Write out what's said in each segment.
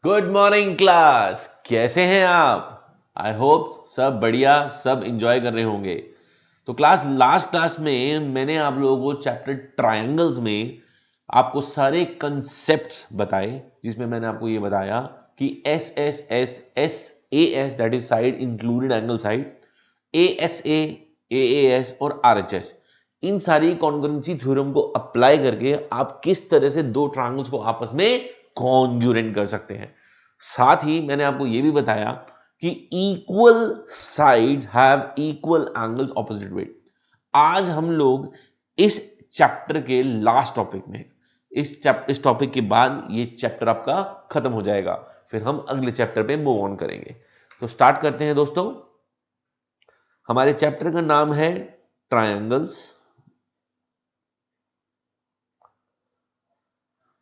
Good morning class. कैसे हैं आप? आई होप सब बढ़िया, सब इंजॉय कर रहे होंगे। तो लास्ट क्लास में मैंने आप लोगों को चैप्टर ट्रायंगल्स में आपको सारे कंसेप्ट्स बताए, जिसमें मैंने आपको ये बताया कि S S S S A S that is side included angle side, A S A S और आर एच एस, इन सारी कॉन्ग्रुएंसी थ्योरम को अप्लाई करके आप किस तरह से दो ट्रायंगल्स को आपस में कॉन्ग्रुएंट कर सकते हैं। साथ ही मैंने आपको यह भी बताया कि equal sides have equal angles opposite way. आज हम लोग इस चैप्टर के लास्ट टॉपिक में, इस टॉपिक के बाद ये चैप्टर आपका खत्म हो जाएगा, फिर हम अगले चैप्टर पे मूव ऑन करेंगे। तो स्टार्ट करते हैं दोस्तों। हमारे चैप्टर का नाम है ट्रायंगल्स।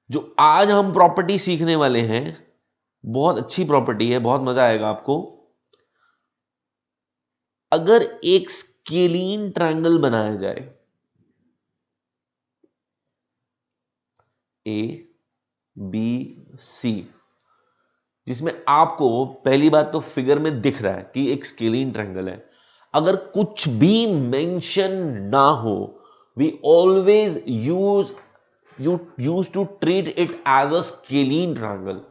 जो आज हम प्रॉपर्टी सीखने वाले हैं बहुत अच्छी प्रॉपर्टी है, बहुत मजा आएगा आपको। अगर एक स्केलीन ट्रायंगल बनाया जाए, ए बी सी, जिसमें आपको पहली बात तो फिगर में दिख रहा है कि एक स्केलीन ट्रायंगल है, अगर कुछ भी मेंशन ना हो, we always use to treat it as a scalene triangle.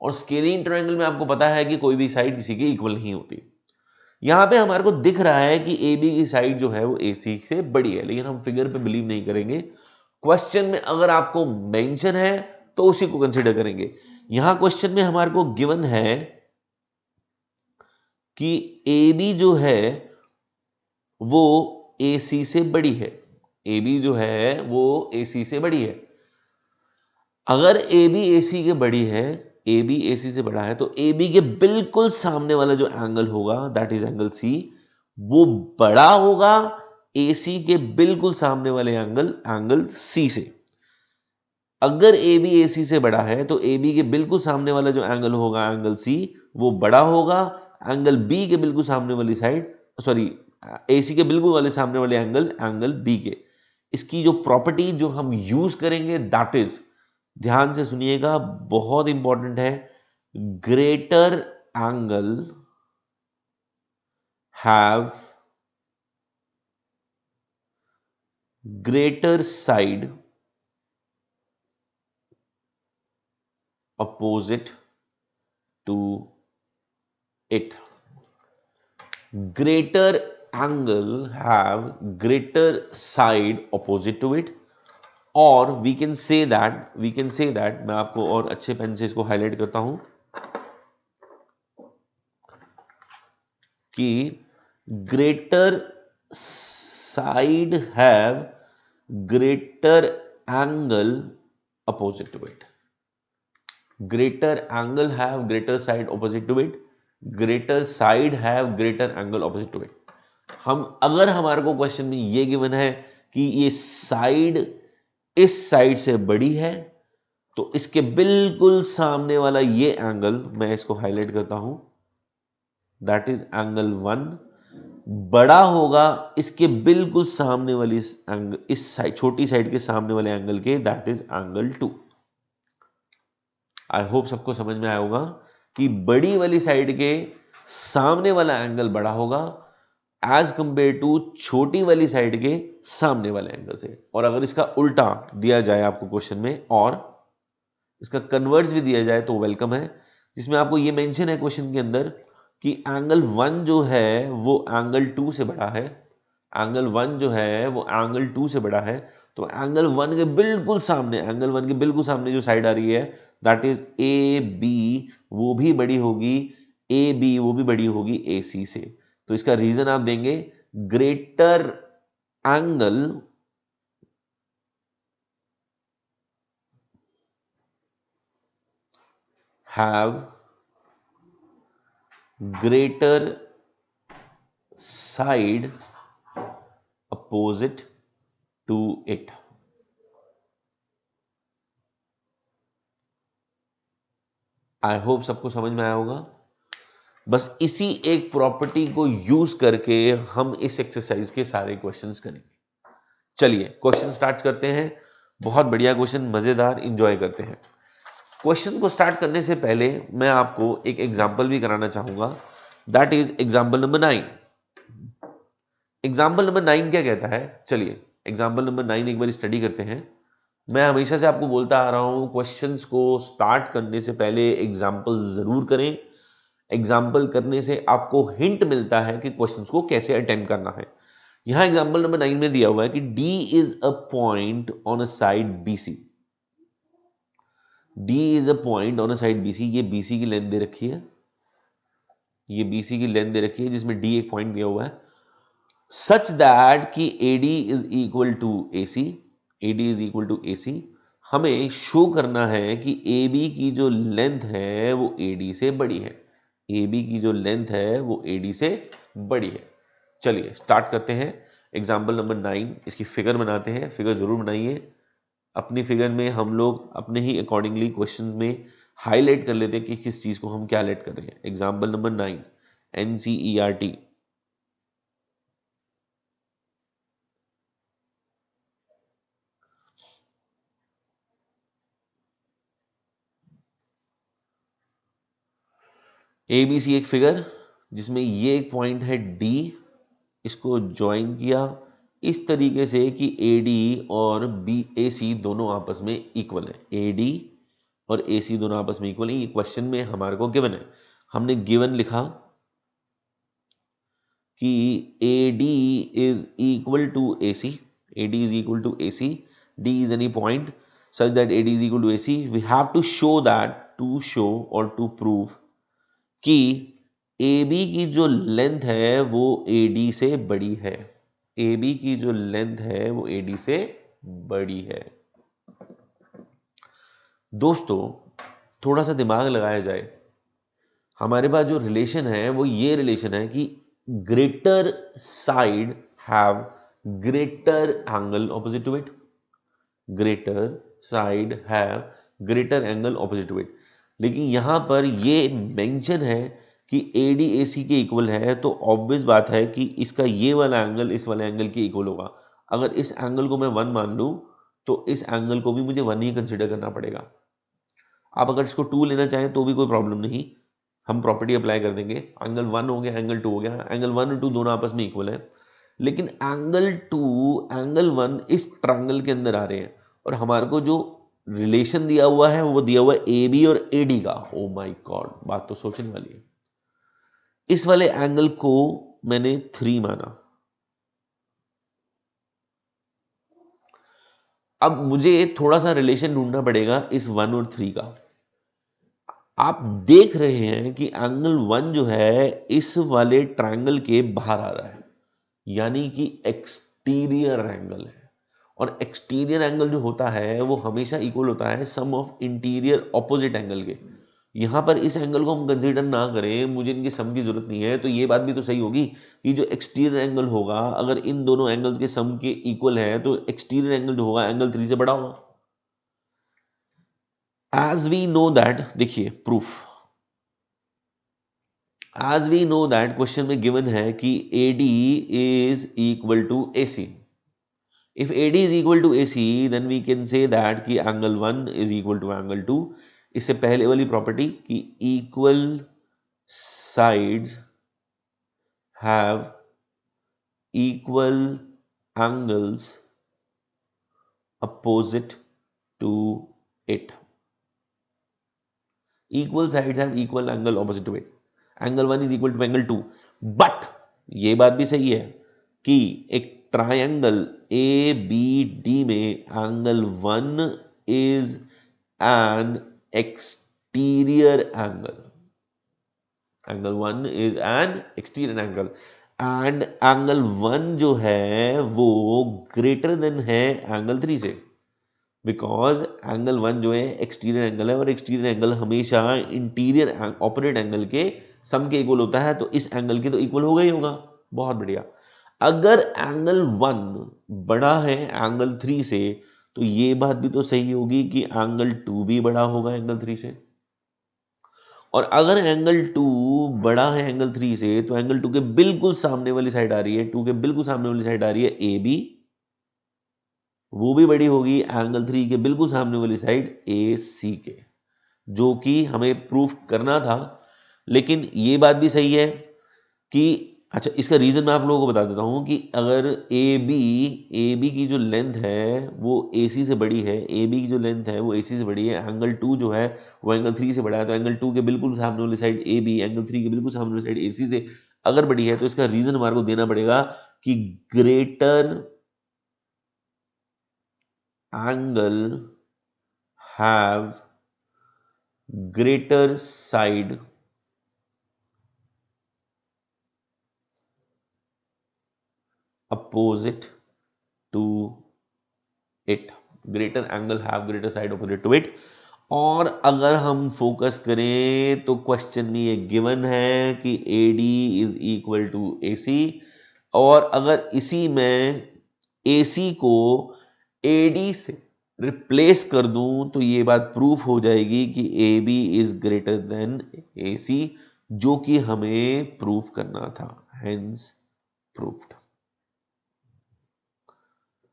और स्केलीन ट्रायंगल में आपको पता है कि कोई भी साइड किसी की इक्वल नहीं होती। यहां पे हमारे को दिख रहा है कि ए बी की साइड जो है वो ए सी से बड़ी है, लेकिन हम फिगर पे बिलीव नहीं करेंगे। क्वेश्चन में अगर आपको मेंशन है तो उसी को कंसीडर करेंगे। यहां क्वेश्चन में हमारे को गिवन है कि ए बी जो है वो ए सी से बड़ी है। ए बी जो है वो ए सी से बड़ी है। अगर ए बी ए सी के बड़ी है, ए बी ए सी से बड़ा है, तो ए बी के बिल्कुल सामने वाला जो एंगल होगा दैट इज एंगल सी, वो बड़ा होगा ए सी के बिल्कुल सामने वाले एंगल सी से। अगर ए बी ए सी से बड़ा है तो ए बी के बिल्कुल सामने वाला जो एंगल होगा एंगल सी, वो बड़ा होगा एंगल बी के बिल्कुल सामने वाली साइड, सॉरी ए सी के बिल्कुल वाले सामने वाले एंगल बी के। इसकी जो प्रॉपर्टी जो हम यूज करेंगे दैट इज, ध्यान से सुनिएगा, बहुत इंपॉर्टेंट है, greater angle have greater side opposite to it. Greater angle have greater side opposite to it, or we can say that मैं आपको और अच्छे पेन से इसको हाईलाइट करता हूं कि greater side have greater angle opposite to it. Greater angle have greater side opposite to it. Greater side have greater angle opposite to it. हम अगर हमारे को क्वेश्चन में ये गिवन है कि ये साइड इस साइड से बड़ी है, तो इसके बिल्कुल सामने वाला ये एंगल, मैं इसको हाईलाइट करता हूं, दैट इज एंगल 1, बड़ा होगा इसके बिल्कुल सामने वाली एंगल, इस साइड छोटी साइड के सामने वाले एंगल के, that is angle 2। I hope सबको समझ में आया होगा कि बड़ी वाली साइड के सामने वाला एंगल बड़ा होगा एज कंपेयर टू छोटी वाली साइड के सामने वाले एंगल से। और अगर इसका उल्टा दिया जाए आपको क्वेश्चन में, और इसका कन्वर्स भी दिया जाए तो वेलकम है, जिसमें आपको ये मेंशन है क्वेश्चन के अंदर कि एंगल 1 जो है वो एंगल 2 से बड़ा है, एंगल 1 जो है वो एंगल 2 से बड़ा है, तो एंगल 1 के बिल्कुल सामने, एंगल 1 के बिल्कुल सामने जो साइड आ रही है दैट इज ए बी, वो भी बड़ी होगी, ए बी वो भी बड़ी होगी ए सी से। तो इसका रीजन आप देंगे greater angle have greater side opposite to it. I hope सबको समझ में आया होगा। बस इसी एक प्रॉपर्टी को यूज करके हम इस एक्सरसाइज के सारे क्वेश्चंस करेंगे। चलिए क्वेश्चन स्टार्ट करते हैं। बहुत बढ़िया क्वेश्चन, मजेदार, इंजॉय करते हैं। क्वेश्चन को स्टार्ट करने से पहले मैं आपको एक एग्जाम्पल भी कराना चाहूंगा, that is example number 9। Example number 9 क्या कहता है, चलिए एग्जाम्पल नंबर 9 एक बार स्टडी करते हैं। मैं हमेशा से आपको बोलता आ रहा हूं, क्वेश्चंस को स्टार्ट करने से पहले एग्जाम्पल जरूर करें। एग्जाम्पल करने से आपको हिंट मिलता है कि क्वेश्चंस को कैसे अटेम्प्ट करना है। यहां एग्जाम्पल नंबर 9 में दिया हुआ है कि D is a point on a side BC। D is a point on a side BC। ये BC की लेंथ दे रखी है, ये BC की लेंथ दे रखी है जिसमें D एक पॉइंट दिया हुआ है, सच दैट कि AD is equal to AC। AD is equal to AC। हमें शो करना है कि AB की जो लेंथ है वो AD से बड़ी है। AB की जो लेंथ है वो AD से बड़ी है। चलिए स्टार्ट करते हैं एग्जाम्पल नंबर 9। इसकी फिगर बनाते हैं, फिगर जरूर बनाइए। अपनी फिगर में हम लोग अपने ही अकॉर्डिंगली क्वेश्चन में हाईलाइट कर लेते हैं कि किस चीज को हम क्या लेट कर रहे हैं। Example number 9 NCERT। ABC एक फिगर जिसमें ये एक पॉइंट है D, इसको ज्वाइन किया इस तरीके से कि AD और BAC दोनों आपस में इक्वल है। AD और AC दोनों आपस में इक्वल है। ये क्वेश्चन में हमारे को गिवन है, हमने गिवन लिखा कि AD is equal to AC, AD is equal to AC, D is any point such that AD is equal to AC. We have to show that, to show or to prove कि AB की जो length है वो AD से बड़ी है। AB की जो लेंथ है वो AD से बड़ी है। दोस्तों थोड़ा सा दिमाग लगाया जाए, हमारे पास जो रिलेशन है वो ये रिलेशन है कि greater side have greater angle opposite to it. Greater side have greater angle opposite to it. लेकिन यहां पर ये मेंशन है कि AD AC के इक्वल है, तो ऑब्वियस बात है कि इसका ये वाला एंगल इस वाले एंगल के इक्वल होगा। अगर इस एंगल को मैं 1 मान लूं तो इस एंगल को भी मुझे 1 ही कंसिडर करना पड़ेगा। आप अगर इसको 2 लेना चाहें तो भी कोई प्रॉब्लम नहीं, हम प्रॉपर्टी अप्लाई कर देंगे। एंगल 1 हो गया, एंगल 2 हो गया, एंगल 1 और 2 दोनों आपस में इक्वल है। लेकिन एंगल 2 एंगल 1 इस ट्रायंगल के अंदर आ रहे हैं, और हमारे को जो रिलेशन दिया हुआ है वो दिया हुआ है AB और AD का। ओ माय गॉड, बात तो सोचने वाली है। इस वाले एंगल को मैंने 3 माना। अब मुझे थोड़ा सा रिलेशन ढूंढना पड़ेगा इस 1 और 3 का। आप देख रहे हैं कि एंगल 1 जो है इस वाले ट्रायंगल के बाहर आ रहा है, यानी कि एक्सटीरियर एंगल है। और एक्सटीरियर एंगल जो होता है वो हमेशा इक्वल होता है सम ऑफ इंटीरियर ऑपोजिट एंगल के। यहां पर इस एंगल को हम कंसीडर ना करें, मुझे इनकी सम की जरूरत नहीं है, तो ये बात भी तो सही होगी कि जो एक्सटीरियर एंगल होगा अगर इन दोनों एंगल्स के सम के इक्वल है तो एक्सटीरियर एंगल जो होगा एंगल 3 से बड़ा होगा। एज वी नो दैट, देखिए proof, as we know that question में गिवन है कि AD is equal to AC। If AD is equal to AC, then we can say that कि angle 1 is equal to angle 2। इससे पहले वाली property कि equal sides have equal angles opposite to it। Equal sides have equal angle opposite to it। Angle 1 is equal to angle 2। But ये बात भी सही है कि एक ट्रायंगल ABD में angle 1 is an exterior angle. Angle 1 is an exterior angle, and angle 1 जो है वो ग्रेटर देन है एंगल 3 से, बिकॉज एंगल 1 जो है एक्सटीरियर एंगल है और एक्सटीरियर एंगल हमेशा इंटीरियर ऑपोजिट एंगल के सम के इक्वल होता है, तो इस एंगल के तो इक्वल होगा ही होगा। बहुत बढ़िया। अगर एंगल 1 बड़ा है एंगल 3 से तो ये बात भी तो सही होगी कि एंगल 2 भी बड़ा होगा एंगल 3 से। और अगर एंगल 2 बड़ा है एंगल 3 से तो एंगल 2 के बिल्कुल सामने वाली साइड आ रही है, 2 के बिल्कुल सामने वाली साइड आ रही है AB, वो भी बड़ी होगी एंगल 3 के बिल्कुल सामने वाली साइड AC के। जो कि हमें प्रूफ करना था। लेकिन ये बात भी सही है कि अच्छा, इसका रीजन मैं आप लोगों को बता देता हूं कि अगर ए बी की जो लेंथ है वो ए सी से बड़ी है, ए बी की जो लेंथ है वो ए सी से बड़ी है, एंगल 2 जो है वो एंगल 3 से बड़ा है, तो एंगल 2 के बिल्कुल सामने वाली साइड ए बी, एंगल 3 के बिल्कुल सामने वाली साइड ए सी से अगर बड़ी है, तो इसका रीजन हमारे को देना पड़ेगा कि greater angle have greater side opposite to it, greater angle have greater side opposite to it। और अगर हम फोकस करें तो क्वेश्चन में ये गिवन है कि AD is equal to AC, और अगर इसी में AC को AD से रिप्लेस कर दूं तो ये बात प्रूफ हो जाएगी कि AB is greater then AC, जो कि हमें प्रूफ करना था, हेंस प्रूफ्ड।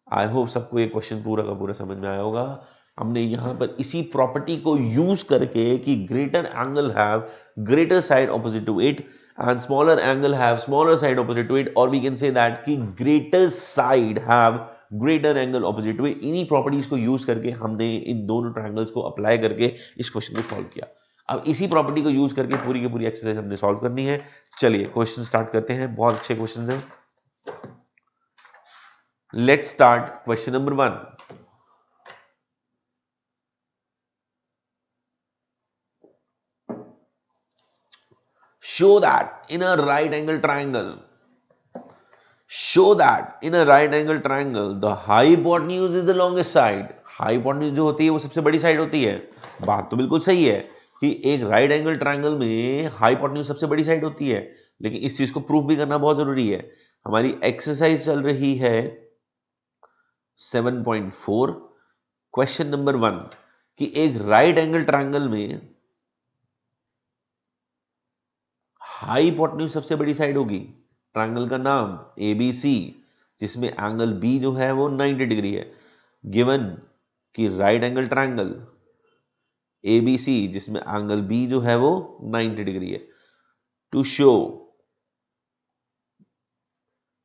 आई होप सबको ये क्वेश्चन पूरा का पूरा समझ में आया होगा। हमने यहां पर इसी प्रॉपर्टी को यूज करके कि greater angle have greater side opposite to it and smaller angle have smaller side opposite to it, और वी कैन से दैट कि greater side have greater angle opposite to it. इन्हीं properties को use करके हमने इन दोनों triangles को apply करके इस क्वेश्चन को सॉल्व किया। अब इसी प्रॉपर्टी को यूज करके पूरी की पूरी एक्सरसाइज हमने सॉल्व करनी है। चलिए क्वेश्चन स्टार्ट करते हैं, बहुत अच्छे क्वेश्चन हैं। Let's start question number 1. Show that in a right angle triangle, the hypotenuse is the longest side. Hypotenuse जो होती है वो सबसे बड़ी साइड होती है। बात तो बिल्कुल सही है कि एक राइट एंगल ट्रायंगल में हाइपोटेन्यूज सबसे बड़ी साइड होती है, लेकिन इस चीज को प्रूफ भी करना बहुत जरूरी है। हमारी एक्सरसाइज चल रही है 7.4, क्वेश्चन नंबर 1 कि एक राइट एंगल ट्रायंगल में हाइपोटेन्यूज सबसे बड़ी साइड होगी। ट्रायंगल का नाम ABC, जिसमें एंगल B जो है वो 90 डिग्री है। गिवन कि राइट एंगल ट्रायंगल ABC जिसमें एंगल B जो है वो 90 डिग्री है। टू शो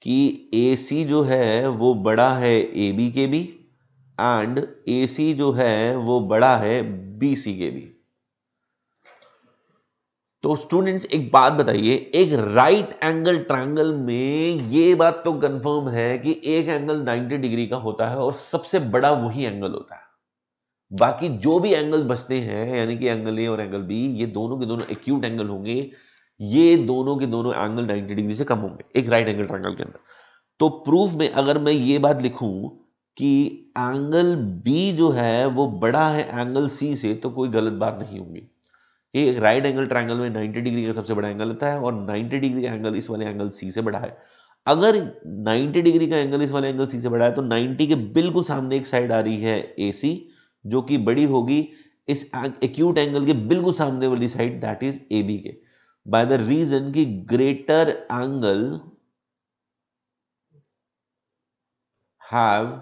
कि AC जो है वो बड़ा है AB के भी एंड AC जो है वो बड़ा है BC के भी। तो स्टूडेंट्स एक बात बताइए, एक राइट एंगल ट्रायंगल में ये बात तो कंफर्म है कि एक एंगल 90 डिग्री का होता है और सबसे बड़ा वही एंगल होता है। बाकी जो भी एंगल बचते हैं यानी कि एंगल ए और एंगल बी, ये दोनों के दोनों एक्यूट एंगल होंगे, ये दोनों के दोनों एंगल 90 डिग्री से कम होंगे एक राइट एंगल ट्रायंगल के अंदर। तो प्रूफ में अगर मैं ये बात लिखूं कि एंगल बी जो है वो बड़ा है एंगल सी से, तो कोई गलत बात नहीं होगी। एक राइट एंगल ट्रायंगल में 90 डिग्री का सबसे बड़ा एंगल होता है और 90 डिग्री का एंगल इस वाले एंगल सी से बड़ा है। अगर 90 डिग्री का एंगल इस वाले एंगल सी से बड़ा है तो 90 के बिल्कुल सामने एक साइड आ रही है AC, जो कि बड़ी होगी इस एक्यूट एंगल के बिल्कुल सामने वाली साइड, दैट इज AB के, बाय द रीजन कि greater angle have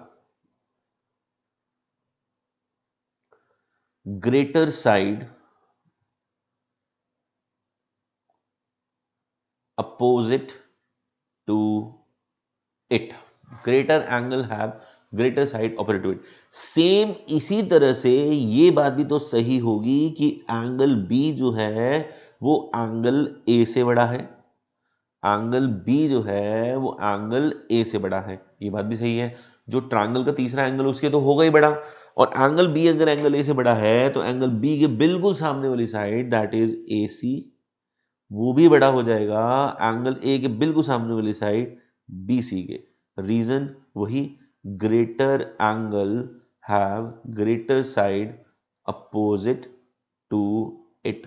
greater side opposite to it, greater angle have greater side opposite to it। Same इसी तरह से ये बात भी तो सही होगी कि एंगल B जो है वो एंगल A से बड़ा है, एंगल B जो है वो एंगल A से बड़ा है। ये बात भी सही है। जो ट्रायंगल का तीसरा एंगल उसके तो होगा ही बड़ा, और एंगल B अगर एंगल A से बड़ा है तो एंगल B के बिल्कुल सामने वाली साइड दैट इज AC, वो भी बड़ा हो जाएगा एंगल ए के बिल्कुल सामने वाली साइड BC के। रीजन वही, greater angle have greater side opposite to it.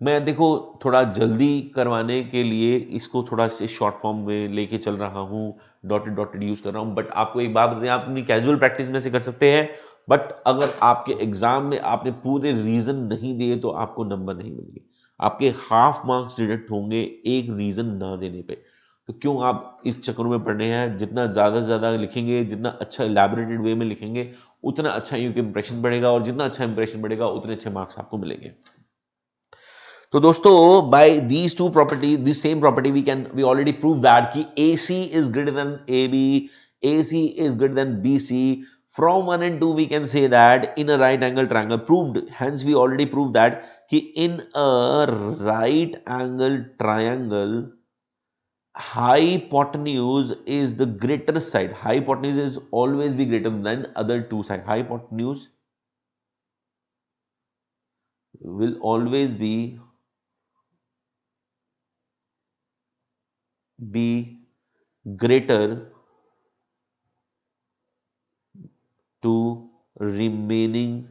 मैं देखो थोड़ा जल्दी करवाने के लिए इसको थोड़ा से शॉर्ट फॉर्म में लेके चल रहा हूं, डॉटेड डॉटेड यूज कर रहा हूं, बट आपको एक बात बताएं, आप अपनी कैजुअल प्रैक्टिस में से कर सकते हैं, बट अगर आपके एग्जाम में आपने पूरे रीजन नहीं दिए तो आपको नंबर नहीं मिलेंगे। आपके हाफ मार्क्स डिडक्ट होंगे एक रीजन ना देने पे। तो क्यों आप इस चक्कर में पड़ रहे हैं? जितना ज़्यादा से ज़्यादा लिखेंगे, जितना अच्छा इलैबोरेटेड वे में लिखेंगे, उतना अच्छा यूके इंप्रेशन बढ़ेगा, और जितना अच्छा इंप्रेशन बढ़ेगा उतने अच्छे मार्क्स आपको मिलेंगे। तो दोस्तों, by these two property, this same property, we already prove that कि AC is greater than AB, AC is greater than BC. From 1 and 2 we can say that in a right angle triangle, proved, hence we already proved that कि in a right angle triangle, hypotenuse is the greater side. Hypotenuse is always be greater than other two side. Hypotenuse will always be greater to remaining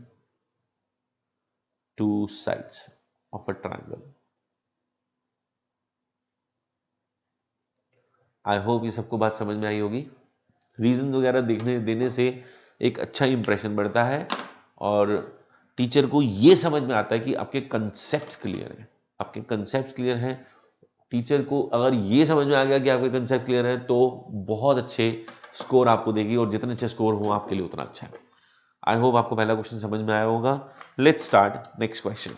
two sides of a triangle. I hope ये सबको बात समझ में आई होगी। Reason वगैरह देखने देने से एक अच्छा इंप्रेशन बढ़ता है, और टीचर को ये समझ में आता है कि आपके कंसेप्ट क्लियर हैं। आपके कंसेप्ट क्लियर हैं, टीचर को अगर ये समझ में आ गया कि आपके कंसेप्ट क्लियर है, तो बहुत अच्छे स्कोर आपको देगी, और जितने अच्छे स्कोर हो आपके लिए उतना अच्छा है। आई होप आपको पहला क्वेश्चन समझ में आया होगा। Let's start next question.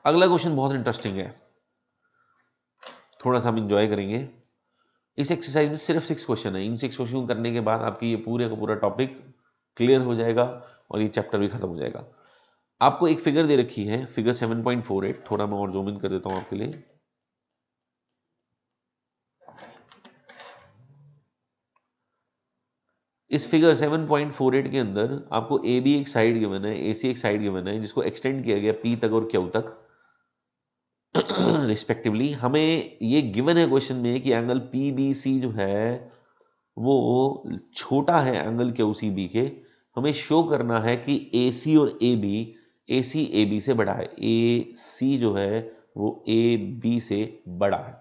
अगला क्वेश्चन बहुत इंटरेस्टिंग है, थोड़ा सा हम इंजॉय करेंगे। इस एक्सरसाइज में सिर्फ 6 क्वेश्चन है। इन 6 क्वेश्चन करने के बाद आपकी ये पूरे का पूरा टॉपिक क्लियर हो जाएगा, और ये चैप्टर भी खत्म हो जाएगा। आपको एक फिगर दे रखी है, फिगर 7.48। थोड़ा मैं और जूम इन कर देता हूं आपके लिए। इस फिगर 7.48 के अंदर आपको AB एक साइड गिवन है, AC एक साइड गिवन है, जिसको एक्सटेंड किया गया P तक और Q तक रिस्पेक्टिवली। हमें ये गिवन है क्वेश्चन में कि एंगल PBC जो है वो छोटा है एंगल QCB के। हमें शो करना है कि AC और AC AB से बड़ा है, AC जो है वो AB से बड़ा है।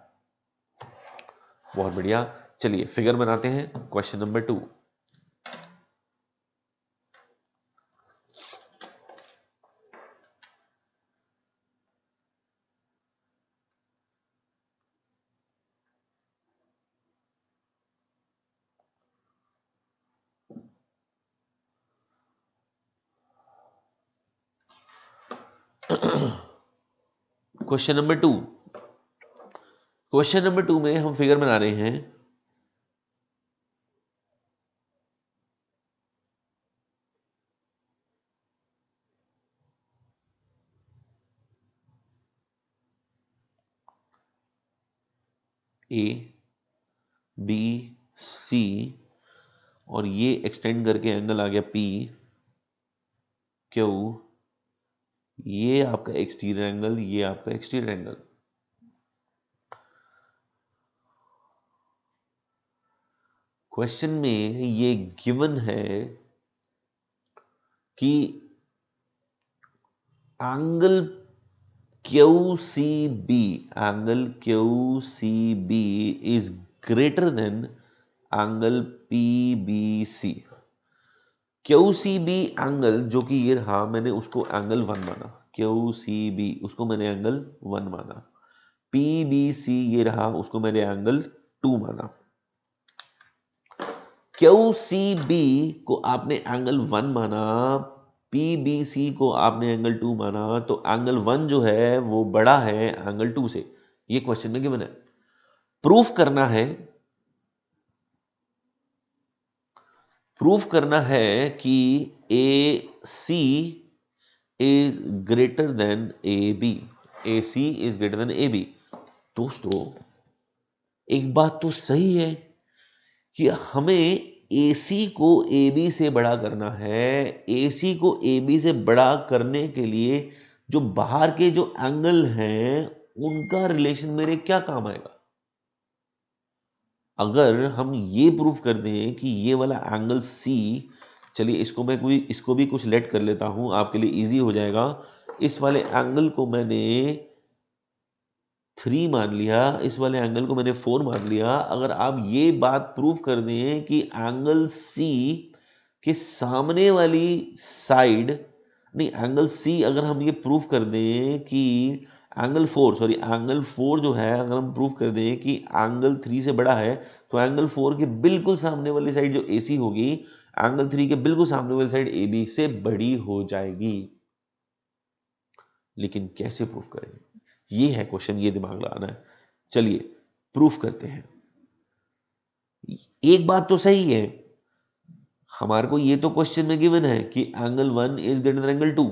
बहुत बढ़िया, चलिए फिगर बनाते हैं। Question number 2। Question number 2। Question number 2 में हम फिगर बना रहे हैं ABC, और ये एक्सटेंड करके एंगल आ गया PQ। ये आपका एक्सटीरियर एंगल, ये आपका एक्सटीरियर एंगल। क्वेश्चन में ये गिवन है कि angle QCB is greater then angle PBC। QCB angle जो कि ये रहा, मैंने उसको एंगल 1 माना। QCB उसको मैंने एंगल 1 माना। PBC ये रहा, उसको मैंने एंगल 2 माना। QCB को आपने एंगल 1 माना, PBC को आपने एंगल 2 माना, तो एंगल 1 जो है वो बड़ा है एंगल 2 से। ये क्वेश्चन में गिवन है। प्रूफ करना है कि AC is greater then AB। AC is greater then AB। दोस्तों, एक बात तो सही है कि हमें AC को AB से बड़ा करना है। AC को AB से बड़ा करने के लिए जो बाहर के जो एंगल हैं उनका रिलेशन मेरे क्या काम आएगा? अगर हम ये प्रूफ कर दें कि ये वाला एंगल C, चलिए इसको भी कुछ लेट कर लेता हूं, आपके लिए इजी हो जाएगा। इस वाले एंगल को मैंने 3 मान लिया, इस वाले एंगल को मैंने 4 मान लिया। अगर आप ये बात प्रूव कर दें कि एंगल C कि सामने वाली साइड, नहीं एंगल सी, अगर हम ये प्रूफ कर दें कि एंगल 4 जो है अगर हम प्रूफ कर दें कि एंगल 3 से बड़ा है, तो एंगल 4 के बिल्कुल सामने वाली साइड जो AC होगी एंगल 3 के बिल्कुल सामने वाली साइड AB से बड़ी हो जाएगी। लेकिन कैसे प्रूफ करें, ये है क्वेश्चन, ये दिमाग लगाना है। चलिए प्रूफ करते हैं। एक बात तो सही है, हमारे को ये तो क्वेश्चन में गिवन है कि angle 1 is greater then angle 2,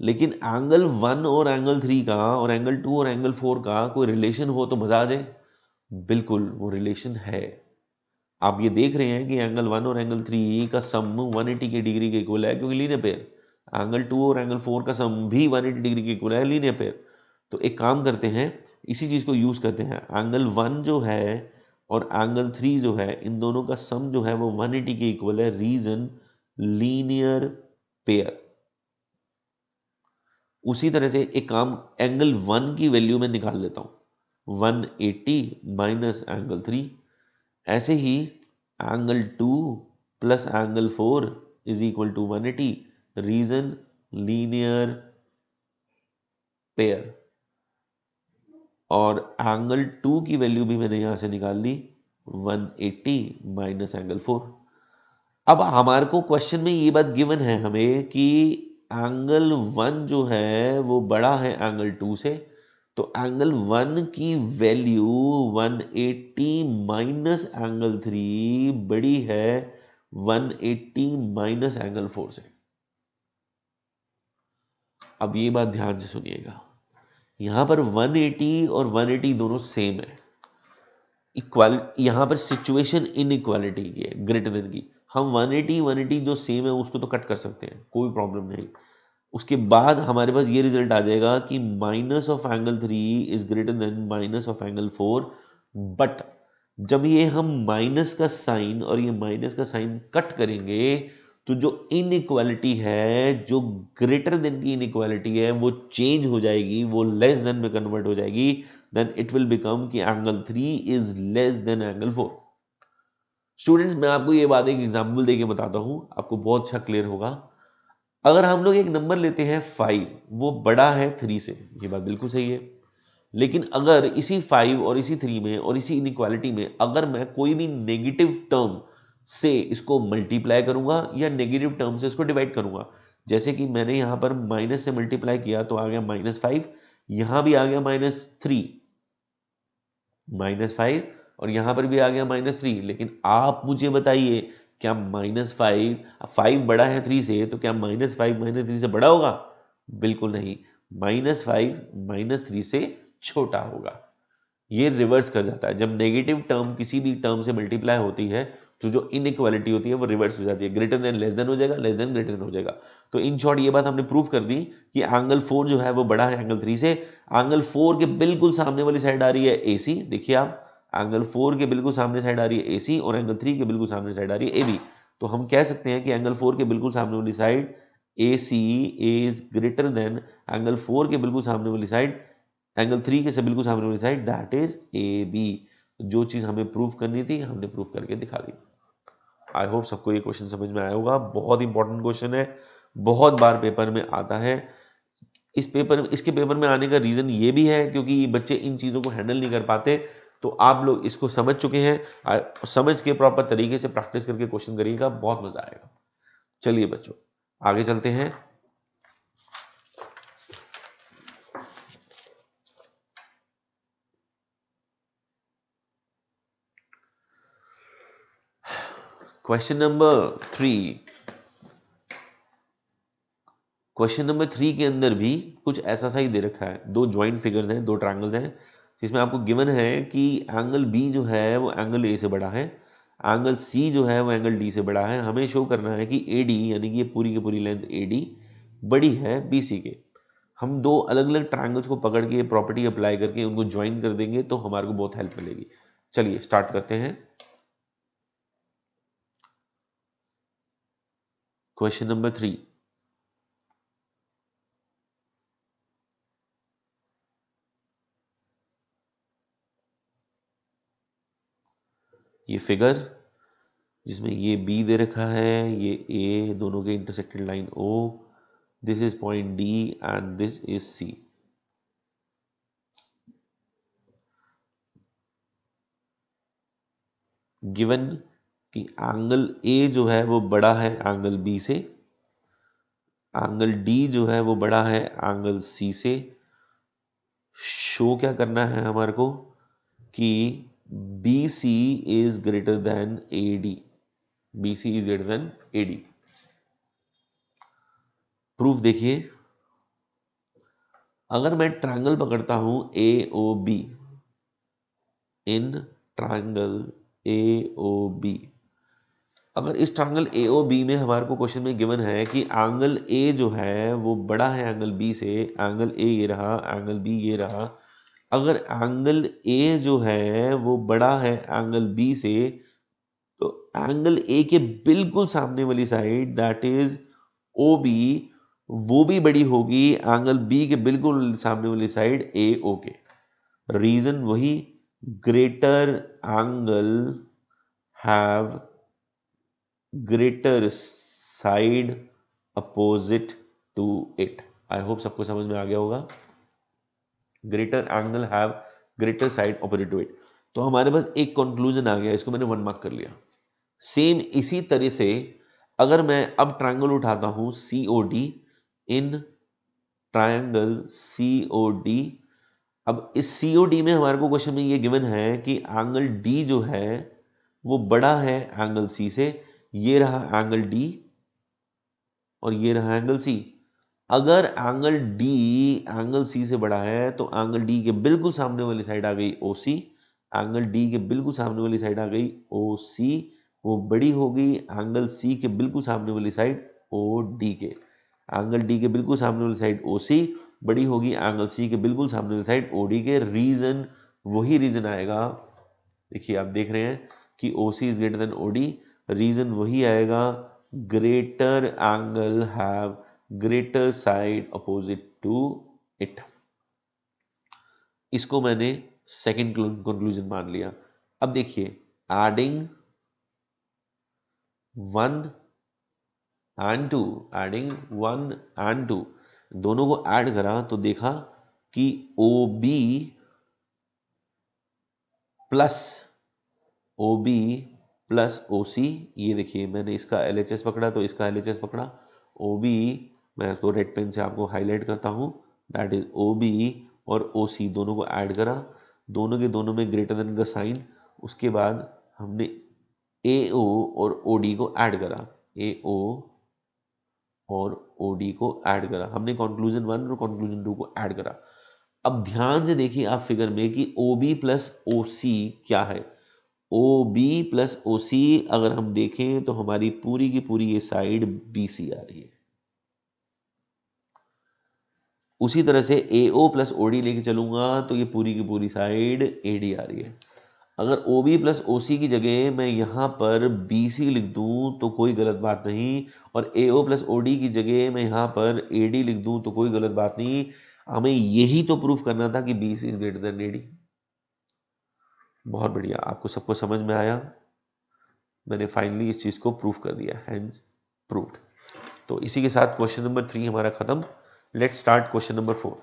लेकिन एंगल 1 और एंगल 3 का और एंगल 2 और एंगल 4 का कोई रिलेशन हो तो मजा आ जाए। बिल्कुल वो रिलेशन है। आप ये देख रहे हैं कि एंगल 1 और एंगल 3 का सम 180 के डिग्री के इक्वल है, क्योंकि लीनियर पेयर। एंगल 2 और एंगल 4 का सम भी 180 डिग्री के इक्वल है, लीनियर पेयर। तो एक काम करते हैं, इसी चीज को यूज करते हैं। एंगल 1 जो है और एंगल 3 जो है, इन दोनों का सम जो है वो 180 के इक्वल है, रीजन लीनियर पेयर। उसी तरह से एक काम, एंगल 1 की वैल्यू में निकाल लेता हूं, 180 माइनस एंगल 3। ऐसे ही angle 2 plus angle 4 is equal to 180, reason linear pair. और एंगल 2 की वैल्यू भी मैंने यहां से निकाल ली, 180 माइनस एंगल 4। अब हमारे को क्वेश्चन में ये बात गिवन है हमें कि एंगल 1 जो है वो बड़ा है एंगल 2 से, तो एंगल 1 की वैल्यू 180 माइनस एंगल 3 बड़ी है 180 माइनस एंगल 4 से। अब ये बात ध्यान से सुनिएगा, यहां पर 180 और 180 दोनों सेम है। इक्वल, यहां पर सिचुएशन इनइक्वालिटी की है, ग्रेटर देन की। हम 180 जो सेम है उसको तो कट कर सकते हैं, कोई प्रॉब्लम नहीं। उसके बाद हमारे पास ये रिजल्ट आ जाएगा कि minus of angle 3 is greater then minus of angle 4। But जब ये हम माइनस का साइन और ये माइनस का साइन कट करेंगे, तो जो इनइक्वालिटी है, जो ग्रेटर देन की इनइक्वालिटी है, वो चेंज हो जाएगी, वो लेस देन में कन्वर्ट हो जाएगी। देन इट विल बिकम कि angle 3 is less than angle 4। Students, मैं आपको ये बात एक एग्जांपल देके बताता हूं, आपको बहुत अच्छा क्लियर होगा। अगर हम लोग एक नंबर लेते हैं 5, वो बड़ा है 3 से, ये बात बिल्कुल सही है। लेकिन अगर इसी 5 और इसी 3 में और इसी इनइक्वालिटी में अगर मैं कोई भी नेगेटिव टर्म से इसको मल्टीप्लाई करूंगा या नेगेटिव टर्म से इसको डिवाइड करूंगा, जैसे कि मैंने यहां पर माइनस से मल्टीप्लाई किया तो आ गया -5, यहां भी आ गया -3, -5, और यहां पर भी आ गया -3। लेकिन आप मुझे बताइए, क्या -5 बड़ा है 3 से, तो क्या -5 -3 से बड़ा होगा? बिल्कुल नहीं, -5 -3 से छोटा होगा। ये रिवर्स कर जाता है। जब नेगेटिव टर्म किसी भी टर्म से मल्टीप्लाई होती है, तो जो इनइक्वालिटी होती है वो रिवर्स हो जाती है, ग्रेटर देन लेस देन हो जाएगा, लेस देन ग्रेटर देन हो जाएगा। तो इन शॉर्ट ये बात हमने प्रूव कर दी कि एंगल 4 जो है वो बड़ा है एंगल 3 से। एंगल 4 के बिल्कुल सामने वाली साइड आ रही है AC, देखिए आप, एंगल 4 के बिल्कुल सामने साइड आ रही है AC और एंगल 3 के बिल्कुल सामने साइड आ रही है AB। तो हम कह सकते हैं कि एंगल 4 के बिल्कुल सामने वाली side AC is greater then angle 4 के बिल्कुल सामने वाली साइड, एंगल 3 के से बिल्कुल सामने वाली साइड, दैट इज AB। जो चीज हमें प्रूव करनी थी हमने प्रूव करके दिखा दी। आई होप सबको ये क्वेश्चन समझ में आया होगा। बहुत इंपॉर्टेंट क्वेश्चन है, बहुत बार पेपर में आता है। इसके पेपर में आने का रीजन ये भी है क्योंकि बच्चे इन चीजों को हैंडल नहीं कर पाते। तो आप लोग इसको समझ चुके हैं, समझ के प्रॉपर तरीके से प्रैक्टिस करके क्वेश्चन करिएगा, बहुत मजा आएगा। चलिए बच्चों, आगे चलते हैं। Question number 3। क्वेश्चन नंबर 3 के अंदर भी कुछ ऐसा सा ही दे रखा है। दो ज्वाइंट फिगर्स हैं, दो ट्रायंगल्स हैं, जिसमें आपको गिवन है कि एंगल B जो है वो एंगल A से बड़ा है, एंगल C जो है वो एंगल D से बड़ा है। हमें शो करना है कि AD, यानी कि ये पूरी की पूरी लेंथ AD बड़ी है BC के। हम दो अलग अलग ट्रायंगल्स को पकड़ के प्रॉपर्टी अप्लाई करके उनको ज्वाइन कर देंगे तो हमारे को बहुत हेल्प मिलेगी। चलिए स्टार्ट करते हैं। Question number 3। ये फिगर जिसमें ये बी दे रखा है, ये ए, दोनों के intersected line O, this is point D and this is C. Given कि एंगल ए जो है वो बड़ा है एंगल बी से, एंगल डी जो है वो बड़ा है एंगल सी से। शो क्या करना है हमारे को कि B C is greater than A D, B C is greater than A D. Proof देखिए, अगर मैं ट्रायंगल पकड़ता हूं A O B, in triangle A O B, अगर इस ट्रायंगल ए ओ बी में हमारे को क्वेश्चन में गिवन है कि एंगल ए जो है वो बड़ा है एंगल बी से, एंगल ए ये रहा, एंगल बी ये रहा। अगर एंगल ए जो है वो बड़ा है एंगल बी से, तो एंगल ए के बिल्कुल सामने वाली side that is O B, वो भी बड़ी होगी एंगल बी के बिल्कुल सामने वाली साइड ए ओ के। रीजन वही, greater angle have greater side opposite to it. I hope सबको समझ में आ गया होगा। Greater angle have greater side opposite to it. तो हमारे पास एक कंक्लूजन आ गया, इसको मैंने 1 मार्क कर लिया। सेम इसी तरह से अगर मैं अब ट्रायंगल उठाता हूं COD, इन ट्रायंगल COD, अब इस COD में हमारे को क्वेश्चन में ये गिवन है कि एंगल D जो है वो बड़ा है एंगल C से। ये रहा एंगल D और ये रहा एंगल C। अगर एंगल D एंगल C से बड़ा है तो एंगल D के बिल्कुल सामने वाली साइड आ गई OC, एंगल D के बिल्कुल सामने वाली साइड आ गई OC, वो बड़ी होगी एंगल C के बिल्कुल सामने वाली साइड OD के। एंगल D के बिल्कुल सामने वाली साइड OC बड़ी होगी एंगल C के बिल्कुल सामने वाली साइड OD के। रीजन वही रीजन आएगा, देखिए आप देख रहे हैं कि OC is greater than OD, reason वही आएगा, greater angle have greater side opposite to it. इसको मैंने सेकंड कंक्लूजन मान लिया। अब देखिए, एडिंग 1 एंड 2, एडिंग 1 एंड 2, दोनों को ऐड करा तो देखा कि OB plus OB plus OC, ये देखिए मैंने इसका LHS पकड़ा तो इसका LHS पकड़ा। OB, मैं तो रेड पेन से आपको हाईलाइट करता हूं, दैट इज OB और OC दोनों को ऐड करा, दोनों के दोनों में ग्रेटर देन का साइन। उसके बाद हमने AO और OD को ऐड करा, AO और OD को ऐड करा, हमने कंक्लूजन 1 और कंक्लूजन 2 को ऐड करा। अब ध्यान से देखिए आप फिगर में कि OB प्लस OC क्या है। OB प्लस OC अगर हम देखें तो हमारी पूरी की पूरी ये साइड BC आ रही है। उसी तरह से AO प्लस OD लेके चलूंगा तो ये पूरी की पूरी साइड AD आ रही है। अगर OB प्लस OC की जगह मैं यहां पर BC लिख दूं तो कोई गलत बात नहीं, और AO प्लस OD की जगह मैं यहां पर AD लिख दूं तो कोई गलत बात नहीं। हमें यही तो प्रूफ करना था कि BC is greater then AD। बहुत बढ़िया, आपको सबको समझ में आया। मैंने फाइनली इस चीज को प्रूफ कर दिया, हैंस प्रूव्ड। तो इसी के साथ क्वेश्चन नंबर 3 हमारा खत्म। Let's start question number 4।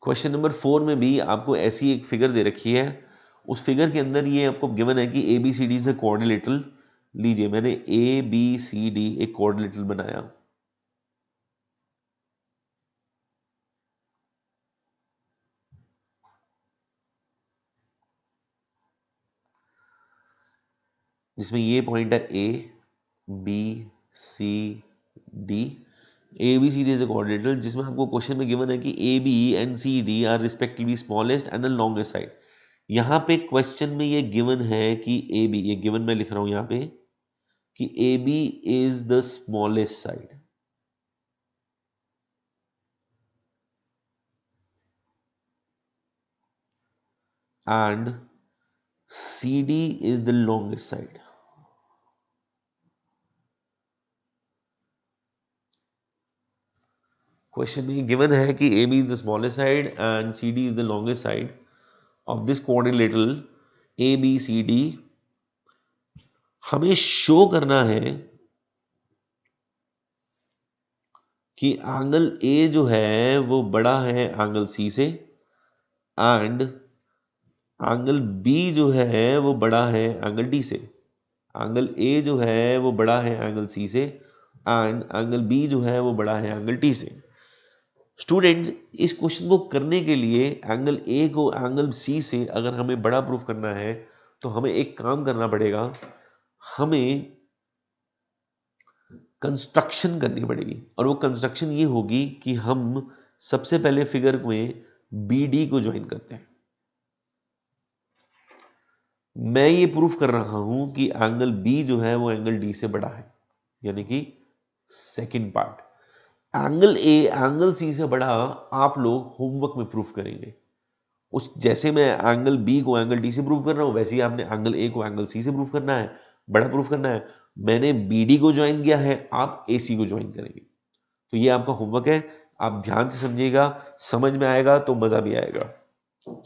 Question number 4 में भी आपको ऐसी एक फिगर दे रखी है, उस फिगर के अंदर ये आपको गिवन है कि ABCD से कोऑर्डिनेटर लीजिए। मैंने ABCD एक कोऑर्डिनेटर बनाया, जिसमें ये पॉइंट है ABCD। ABCD is a coordinator जिसमें आपको क्वेश्चन में गिवन है कि AB and CD are respectively smallest and the longest side. यहां पे क्वेश्चन में ये गिवन है कि AB, ये गिवन मैं लिख रहा हूं यहां पे कि AB is the smallest side. and CD is the longest side. Question में गिवन है कि AB is the smallest side and CD is the longest side of this quadrilateral ABCD. हमें शो करना है कि एंगल A जो है वो बड़ा है एंगल C से एंड एंगल B जो है वो बड़ा है एंगल D से. एंगल A जो है वो बड़ा है एंगल C से एंड एंगल B जो है वो बड़ा है एंगल D से. स्टूडेंट्स, इस क्वेश्चन को करने के लिए एंगल A को एंगल C से अगर हमें बड़ा प्रूफ करना है तो हमें एक काम करना पड़ेगा. हमें कंस्ट्रक्शन करनी पड़ेगी और वो कंस्ट्रक्शन ये होगी कि हम सबसे पहले फिगर में BD को ज्वाइन करते हैं. मैं ये प्रूफ कर रहा हूं कि एंगल B जो है वो एंगल D से बड़ा है, यानी कि second part. Angle A angle C से बड़ा आप लोग होमवर्क में प्रूफ करेंगे. उस जैसे मैं एंगल B को एंगल D से प्रूफ कर रहा हूं वैसे ही आपने एंगल A को एंगल C से प्रूफ करना है, बड़ा प्रूफ करना है. मैंने BD को ज्वाइन किया है, आप AC को ज्वाइन करेंगे. तो ये आपका होमवर्क है, आप ध्यान से समझिएगा, समझ में आएगा तो मजा भी आएगा.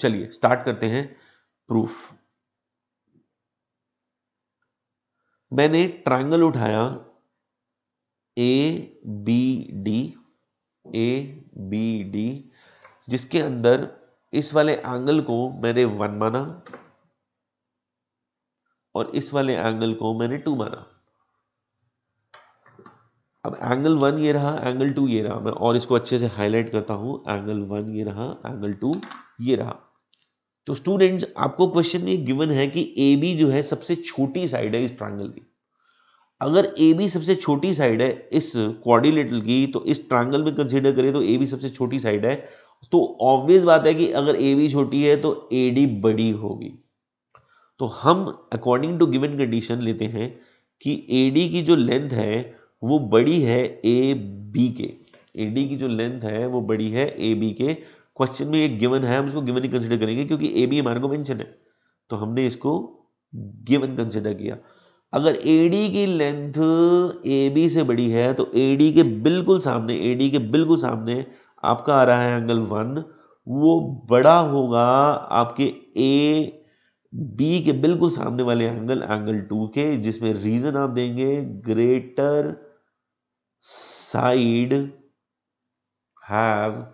चलिए स्टार्ट करते हैं प्रूफ. मैंने ट्रायंगल उठाया ABD, जिसके अंदर इस वाले एंगल को मैंने 1 माना और इस वाले एंगल को मैंने 2 माना. अब एंगल 1 ये रहा, एंगल 2 ये रहा. मैं और इसको अच्छे से हाईलाइट करता हूं. एंगल 1 ये रहा, एंगल 2 ये रहा. तो स्टूडेंट्स, आपको क्वेश्चन में गिवन है कि AB जो है सबसे छोटी साइड है इस ट्रायंगल की. अगर AB सबसे छोटी साइड है इस क्वाड्रिलेटरल की, तो इस ट्रायंगल में कंसीडर करें तो AB सबसे छोटी साइड है. तो ऑब्वियस बात है कि अगर AB छोटी है तो AD बड़ी होगी. तो हम अकॉर्डिंग टू गिवन कंडीशन लेते हैं कि AD की जो लेंथ है वो बड़ी है AB के. AD की जो लेंथ है वो बड़ी है AB के. क्वेश्चन में एक गिवन है, हम इसको गिवन ही कंसीडर करेंगे क्योंकि AB हमारे को मेंशन है, तो हमने इसको गिवन कंसीडर किया. अगर AD की लेंथ AB से बड़ी है तो AD के बिल्कुल सामने आपका आ रहा है एंगल 1, वो बड़ा होगा आपके AB के बिल्कुल सामने वाले एंगल 2 के, जिसमें रीजन आप देंगे greater side have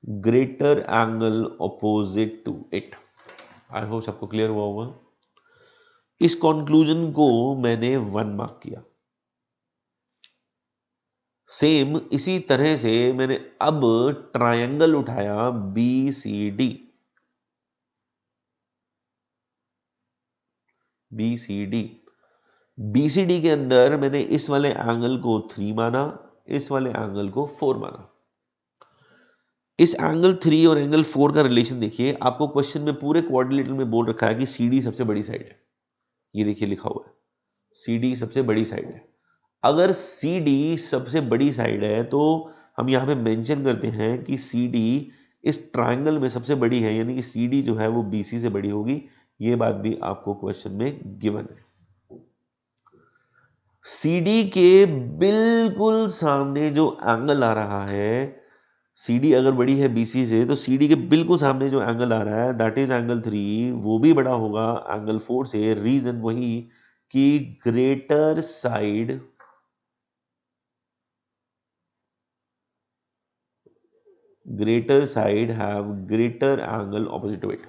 greater angle opposite to it. I hope सबको क्लियर हुआ होगा. इस कंक्लूजन को मैंने 1 मार्क किया. सेम इसी तरह से मैंने अब ट्रायंगल उठाया BCD. BCD के अंदर मैंने इस वाले एंगल को 3 माना, इस वाले एंगल को 4 माना. इस एंगल 3 और एंगल 4 का रिलेशन देखिए. आपको क्वेश्चन में पूरे क्वाड्रिलेटरल में बोल रखा है कि CD सबसे बड़ी साइड है. ये देखिए लिखा हुआ है CD सबसे बड़ी साइड है. अगर CD सबसे बड़ी साइड है तो हम यहाँ पे मेंशन करते हैं कि CD इस ट्रायंगल में सबसे बड़ी है, यानी कि CD जो है वो BC से बड़ी होगी. ये बात भी आपको क्वेश्चन में गिवन है. CD के बिल्कुल सामने जो एंगल आ रहा है, CD अगर बड़ी है BC से तो CD के बिल्कुल सामने जो एंगल आ रहा है दैट इज एंगल 3, वो भी बड़ा होगा एंगल 4 से. रीजन वही कि greater side have greater angle opposite to it.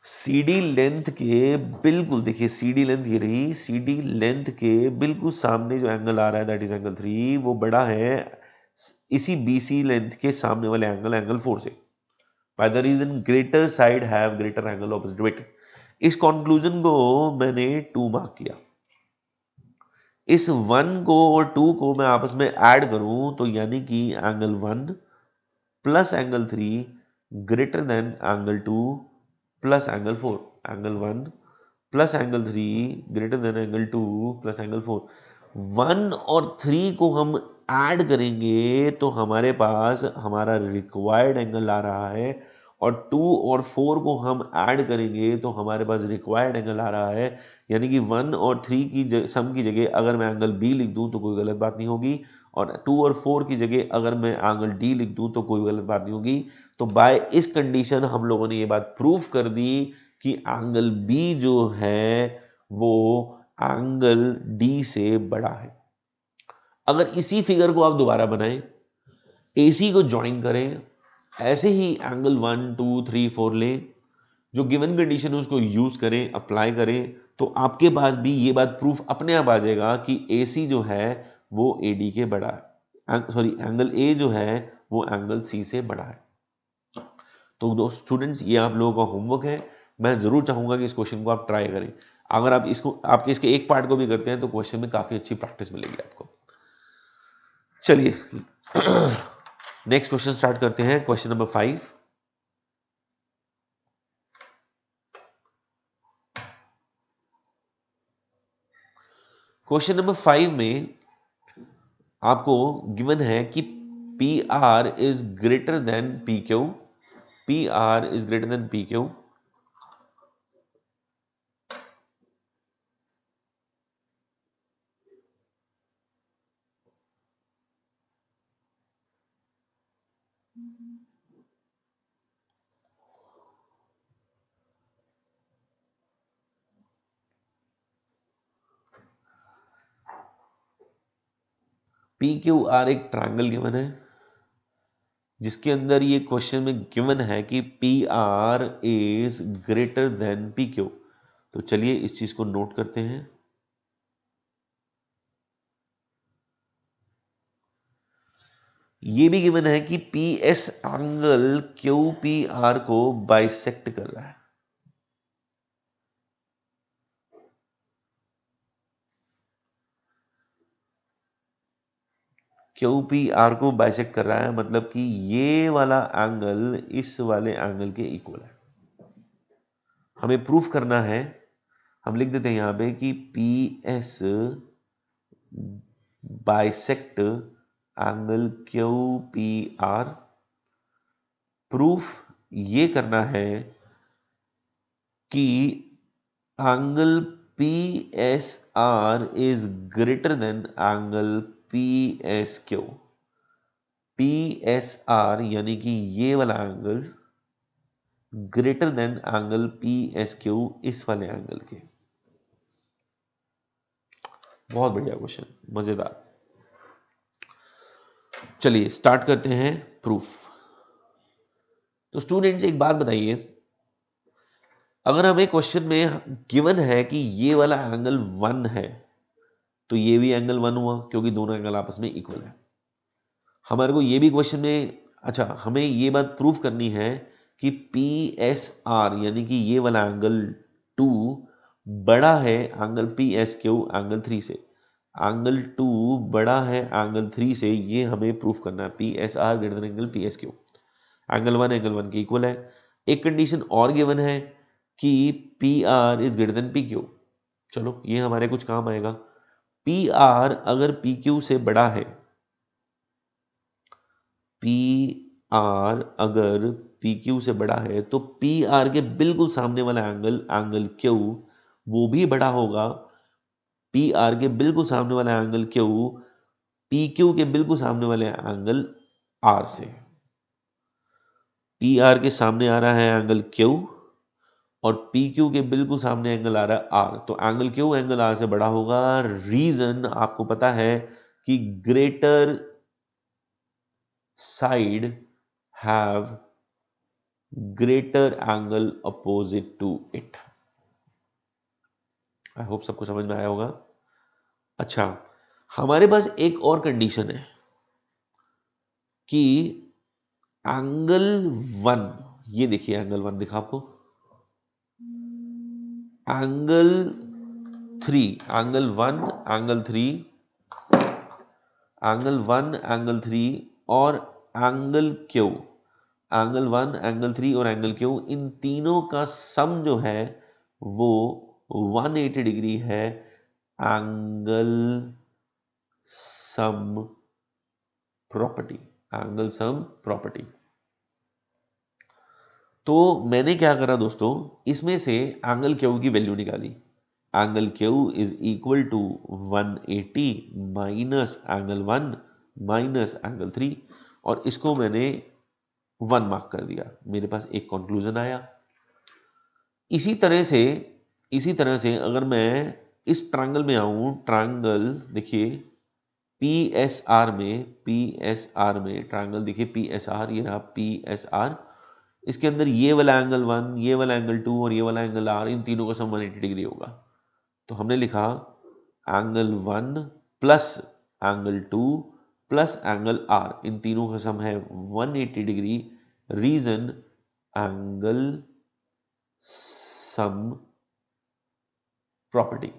CD length के बिल्कुल देखिए, CD लेंथ ये रही, CD लेंथ के बिल्कुल सामने जो एंगल आ रहा है दैट इज एंगल 3, वो बड़ा है इसी BC लेंथ के सामने वाले एंगल 4 से. By the reason greater side have greater angle opposite to it. इस कंक्लूजन को मैंने 2 मार्क किया. इस 1 को और 2 को मैं आपस में ऐड करूं तो यानी कि angle 1 plus angle 3 greater than angle 2 plus angle 4. Angle 1 plus angle 3 greater than angle 2 plus angle 4. 1 और 3 को हम ऐड करेंगे तो हमारे पास हमारा रिक्वायर्ड एंगल आ रहा है और 2 और 4 को हम ऐड करेंगे तो हमारे पास रिक्वायर्ड एंगल आ रहा है, यानी कि 1 और 3 की सम की जगह अगर मैं एंगल बी लिख दूं तो कोई गलत बात नहीं होगी, और 2 और 4 की जगह अगर मैं एंगल डी लिख दूं तो कोई गलत बात नहीं होगी। तो बाय इस कंडीशन हम लोगों ने ये बात प्रूव कर दी कि एंगल बी जो है वो एंगल डी से बड़ा है। अगर इसी फिगर को आप दोबारा बनाएं, AC को ज्वाइन करें, ऐसे ही एंगल 1 2 3 4 लें, जो गिवन कंडीशन है उसको यूज करें, अप्लाई करें, तो आपके पास भी ये बात प्रूफ अपने आप आ जाएगा कि AC जो है वो AD के बड़ा है, सॉरी एंगल A जो है वो एंगल C से बड़ा है। तो दोस्त स्टूडेंट्स, ये आप लोगों का होमवर्क है। मैं जरूर चाहूंगा कि इस क्वेश्चन को आप ट्राई करें। अगर आप इसके एक पार्ट को भी करते हैं तो क्वेश्चन में काफी अच्छी प्रैक्टिस मिलेगी आपको। चलिए नेक्स्ट क्वेश्चन स्टार्ट करते हैं। Question number 5। क्वेश्चन नंबर 5 में आपको गिवन है कि P R is greater then P Q. P R is greater then P Q. P Q R एक ट्रायंगल गिवन है जिसके अंदर ये क्वेश्चन में गिवन है कि P R is greater then P Q. तो चलिए इस चीज को नोट करते हैं। ये भी गिवन है कि P S angle Q P R को बाइसेक्ट कर रहा है। क्यू पी आर को बाइसेक्ट कर रहा है, मतलब कि ये वाला एंगल इस वाले एंगल के इक्वल है। हमें प्रूफ करना है, हम लिख देते हैं यहां पे कि P S bisect angle Q P R. Proof ये करना है कि angle P S R is greater then angle P S Q. P S R यानी कि ये वाला angle greater than angle P S Q इस वाले एंगल के। बहुत बढ़िया क्वेश्चन, मजेदार। चलिए स्टार्ट करते हैं प्रूफ। तो स्टूडेंट्स एक बात बताइए, अगर हमें क्वेश्चन में गिवन है कि ये वाला एंगल 1 है तो ये भी एंगल 1 हुआ क्योंकि दोनों एंगल आपस में इक्वल है। हमारे को ये भी क्वेश्चन में, अच्छा हमें ये बात प्रूफ करनी है कि पी एस आर यानी कि ये वाला एंगल 2 बड़ा है angle P S Q angle 3 से। एंगल 2 बड़ा है एंगल 3 से, ये हमें प्रूफ करना है। P S R greater than angle P S Q. Angle 1 के इक्वल है। एक कंडीशन और गिवन है कि P R is greater then P Q. चलो ये हमारे कुछ काम आएगा। पी आर अगर पी क्यू से बड़ा है, पी आर अगर पी क्यू से बड़ा है तो पी आर के बिल्कुल सामने वाला एंगल एंगल क्यू वो भी बड़ा होगा पी आर के बिल्कुल सामने वाला एंगल क्यू पी क्यू के बिल्कुल सामने वाले एंगल आर से। पी आर के सामने आ रहा है एंगल क्यू और पी क्यू के बिल्कुल सामने एंगल आ रहा है आर, तो एंगल क्यू एंगल आर से बड़ा होगा। रीजन आपको पता है कि greater side have greater angle opposite to it. I hope सबको समझ में आया होगा। अच्छा, हमारे पास एक और कंडीशन है कि एंगल 1, ये देखिए एंगल 1 दिखा आपको, angle 3, angle 1 angle 3, angle 1 angle 3 और एंगल क्यू, एंगल 1 एंगल 3 और एंगल क्यू, इन तीनों का सम जो है वो 180 डिग्री है। Angle sum property, angle sum property. तो मैंने क्या करा दोस्तों, इसमें से एंगल क्यू की वैल्यू निकाली। Angle Q is equal to 180 minus angle 1 minus angle 3, और इसको मैंने 1 मार्क कर दिया। मेरे पास एक कंक्लूजन आया। इसी तरह से अगर मैं इस ट्रायंगल में आऊं, ट्रायंगल देखिए PSR में ट्रायंगल देखिए PSR, ये रहा PSR। इसके अंदर ये वाला एंगल 1, ये वाला एंगल 2 और ये वाला एंगल R, इन तीनों का सम 180 डिग्री होगा। तो हमने लिखा angle 1 plus angle 2 plus angle R, इन तीनों का सम है 180 degree. Reason angle sum property.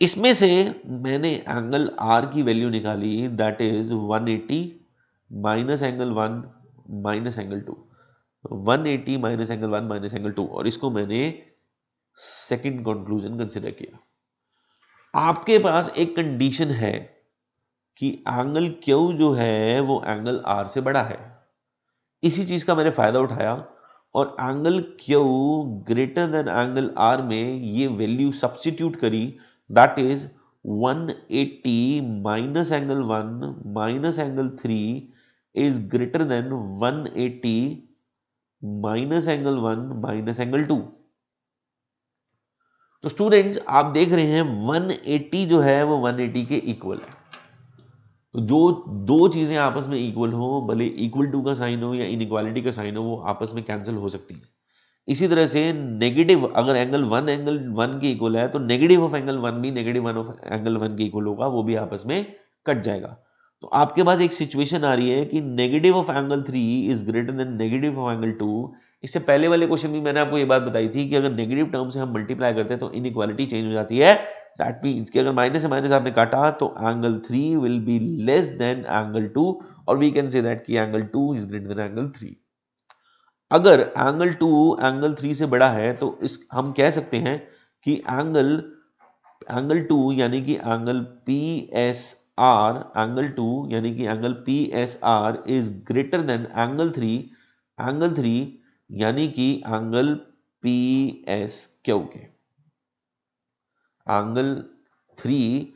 इसमें से मैंने एंगल R की वैल्यू निकाली, that is 180 minus angle 1 minus angle 2, 180 minus angle 1 minus angle 2, और इसको मैंने सेकंड कंक्लूजन कंसिडर किया। आपके पास एक कंडीशन है कि एंगल Q जो है वो एंगल R से बड़ा है। इसी चीज का मैंने फायदा उठाया और angle Q greater than angle R में ये वैल्यू सब्स्टिट्यूट करी, that is 180 minus angle 1 minus angle 3 is greater then 180 minus angle 1 minus angle 2। तो स्टूडेंट्स आप देख रहे हैं 180 जो है वो 180 के इक्वल है। तो जो दो चीजें आपस में इक्वल हो, भले इक्वल टू का साइन हो या इनइक्वालिटी का साइन हो, वो आपस में कैंसिल हो सकती है। इसी तरह से नेगेटिव, अगर एंगल 1 के इक्वल है तो नेगेटिव ऑफ एंगल 1 भी नेगेटिव 1 ऑफ एंगल 1 के इक्वल होगा, वो भी आपस में कट जाएगा। तो आपके पास एक सिचुएशन आ रही है कि negative of angle 3 is greater then negative of angle 2। इससे पहले वाले क्वेश्चन में मैंने आपको ये बात बताई थी कि अगर नेगेटिव टर्म से हम मल्टीप्लाई करते हैं तो इनइक्वालिटी चेंज हो जाती है। दैट मीन्स कि अगर माइनस से माइनस आपने काटा तो angle 3 will be less than angle 2, और वी कैन से दैट कि angle 2 is greater then angle 3। अगर एंगल 2 एंगल 3 से बड़ा है तो इस हम कह सकते हैं कि एंगल 2 यानी कि एंगल PSR, एंगल 2 यानी कि angle PSR is greater then angle 3 यानी कि एंगल PSQ के। एंगल 3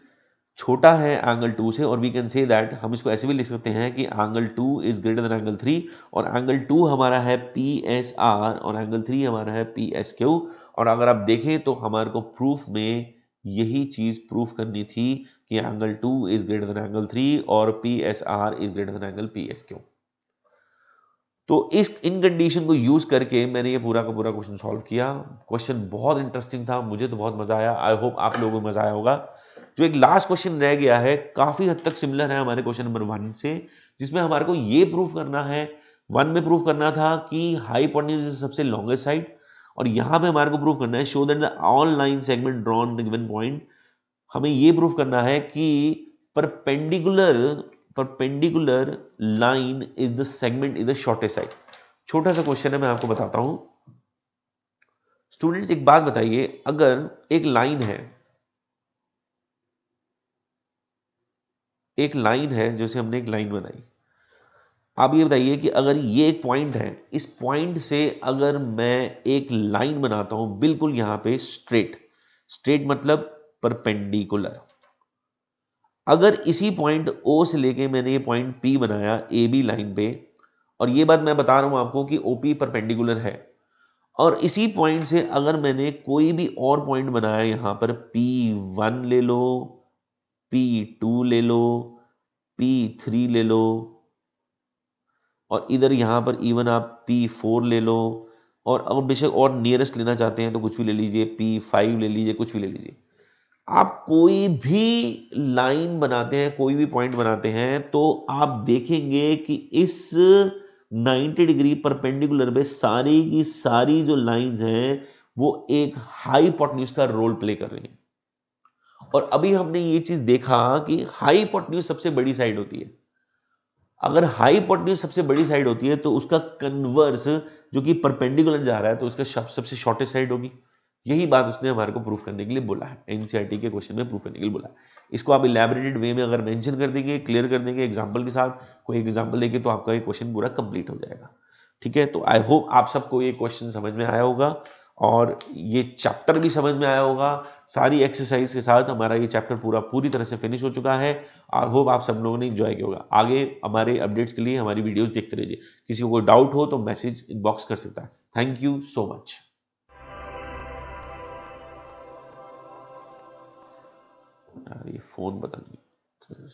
छोटा है एंगल 2 से, और वी कैन से दैट, हम इसको ऐसे भी लिख सकते हैं कि angle 2 is greater then angle 3, और एंगल 2 हमारा है PSR और एंगल 3 हमारा है PSQ। और अगर आप देखें तो हमारे को प्रूफ में यही चीज प्रूफ करनी थी कि angle 2 is greater then angle 3 और PSR is greater then angle PSQ। तो इन कंडीशन को यूज करके मैंने ये पूरा का पूरा क्वेश्चन सॉल्व किया। क्वेश्चन बहुत इंटरेस्टिंग था, मुझे तो बहुत मजा आया। आई होप आप लोगों को मजा आया होगा। जो एक लास्ट क्वेश्चन रह गया है काफी हद तक सिमिलर है हमारे क्वेश्चन नंबर 1 से, जिसमें हमारे को ये प्रूफ करना है, 1 में प्रूफ करना था कि हाइपोटेन्यूज इज सबसे लॉन्गेस्ट साइड, और यहां पे हमारे को प्रूफ करना है show that the all line segment drawn given point. हमें ये प्रूफ करना है कि perpendicular line is the segment is the shortest side. छोटा सा क्वेश्चन है, मैं आपको बताता हूं। स्टूडेंट्स एक बात बताइए, अगर एक लाइन है जैसे हमने एक लाइन बनाई, आप ये बताइए कि अगर ये एक पॉइंट है, इस पॉइंट से अगर मैं एक लाइन बनाता हूं बिल्कुल यहां पे स्ट्रेट मतलब परपेंडिकुलर, अगर इसी पॉइंट O से लेके मैंने ये पॉइंट P बनाया AB लाइन पे, और ये बात मैं बता रहा हूं आपको कि OP परपेंडिकुलर है, और इसी पॉइंट से अगर मैंने कोई भी और पॉइंट बनाया, यहां पर P1 ले लो, P2 ले लो, P3 ले लो, और इधर यहां पर इवन आप P4 ले लो, और अगर बेशक और नियरेस्ट लेना चाहते हैं तो कुछ भी ले लीजिए, P5 ले लीजिए, कुछ भी ले लीजिए। आप कोई भी लाइन बनाते हैं, कोई भी पॉइंट बनाते हैं, तो आप देखेंगे कि इस 90 डिग्री परपेंडिकुलर पे सारी की सारी जो लाइंस हैं वो एक हाइपोटेन्यूज का रोल प्ले कर रही हैं। और अभी हमने ये चीज देखा कि हाइपोटेन्यूज सबसे बड़ी साइड होती है। अगर हाइपोटेन्यूज सबसे बड़ी साइड होती है तो उसका कन्वर्स जो कि परपेंडिकुलर जा रहा है तो उसका सबसे शॉर्टेस्ट साइड होगी। यही बात उसने हमारे को प्रूफ करने के लिए बोला है, एनसीईआरटी के क्वेश्चन में प्रूफ करने के लिए बोला है। इसको आप इलैबोरेटेड वे में अगर मेंशन कर देंगे, क्लियर कर देंगे एग्जांपल के साथ, कोई एग्जांपल देके, तो आपका ये क्वेश्चन पूरा कंप्लीट हो जाएगा। ठीक है, तो आई होप आप सबको ये क्वेश्चन समझ में आया होगा और ये चैप्टर भी समझ में आया होगा। सारी एक्सरसाइज के साथ हमारा ये चैप्टर पूरी तरह से फिनिश हो चुका है। आई होप आप सब लोगों ने एंजॉय किया होगा। आगे हमारे अपडेट्स के लिए हमारी वीडियोस देखते रहिए। किसी को कोई डाउट हो तो मैसेज इनबॉक्स कर सकता है। Thank you so much. यार ये फोन बता नहीं